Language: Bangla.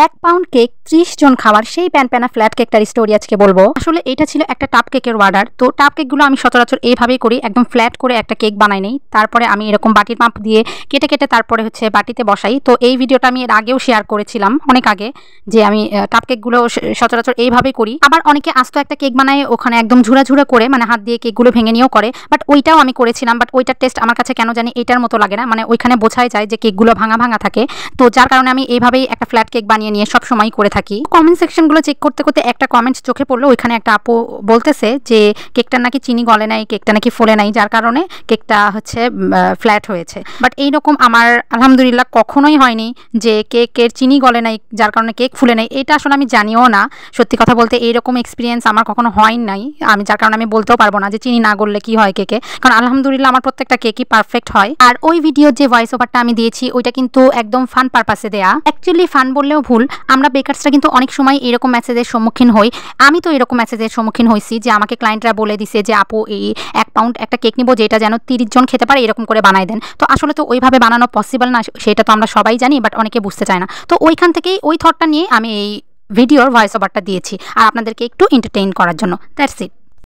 1 পাউন্ড কেক 30 জন খাওয়ার সেই প্যানপ্যানা ফ্ল্যাট কেকটার স্টোরি আজকে বলবো। আসলে এটা ছিল একটা টাপ কেকের অর্ডার। তো টাপ কেকগুলো আমি সচরাচর এইভাবেই করি, একদম ফ্ল্যাট করে একটা কেক বানাই নেই, তারপরে আমি এরকম বাটির মাপ দিয়ে কেটে কেটে তারপরে হচ্ছে বাটিতে বসাই। তো এই ভিডিওটা আমি এর আগেও শেয়ার করেছিলাম অনেক আগে, যে আমি টাপ কেকগুলো সচরাচর এইভাবেই করি। আবার অনেকে আস্ত একটা কেক বানায় ওখানে একদম ঝুরা ঝুরা করে, মানে হাত দিয়ে কেকগুলো ভেঙে নিয়েও করে, বাট ওইটাও আমি করেছিলাম। বাট ওইটার টেস্ট আমার কাছে কেন জানি এটার মতো লাগে না, মানে ওইখানে বোঝাই যায় যে কেকগুলো ভাঙা ভাঙা থাকে। তো যার কারণে আমি এইভাবেই একটা ফ্ল্যাট কেক বানিয়ে নিয়ে সব সময় করে থাকি। কমেন্ট সেকশনগুলো চেক করতে করতে একটা কমেন্ট চোখে পড়লো, ওইখানে একটা আপু বলতেছে যে কেকটা নাকি চিনি গলে নাই, কেকটা নাকি ফুলে নাই, যার কারণে কেকটা হচ্ছে ফ্ল্যাট হয়েছে। বাট এইরকম আমার আলহামদুলিল্লাহ কখনোই হয়নি যে কেকের চিনি গলে নাই যার কারণে কেক ফুলে নাই। এটা আসলে আমি জানিও না, সত্যি কথা বলতে এইরকম এক্সপিরিয়েন্স আমার কখনো হয় নাই। আমি যার কারণে আমি বলতেও পারবো না যে চিনি না গললে কি হয় কেকে, কারণ আলহামদুলিল্লাহ আমার প্রত্যেকটা কেকই পারফেক্ট হয়। আর ওই ভিডিওর যে ভয়েস ওভারটা আমি দিয়েছি ওইটা কিন্তু একদম ফান পারপাসে দেয়া। অ্যাকচুয়ালি ফান বললেও ভুল, আমরা বেকারসরা কিন্তু অনেক সময় এরকম মেসেজের সম্মুখীন হই। আমি তো এরকম মেসেজের সম্মুখীন হয়েছি যে আমাকে ক্লায়েন্টরা বলে দিছে যে আপু এই 1 পাউন্ড একটা কেক নিবো যেটা যেন 30 জন খেতে পারে, এরকম করে বানাই দেন। তো আসলে তো ওইভাবে বানানো পসিবল না, সেটা তো আমরা সবাই জানি, বাট অনেকে বুঝতে চায় না। তো ওইখান থেকেই ওই থটটা নিয়ে আমি এই ভিডিওর ভয়েস ওভারটা দিয়েছি, আর আপনাদেরকে একটু এন্টারটেইন করার জন্য। That's it.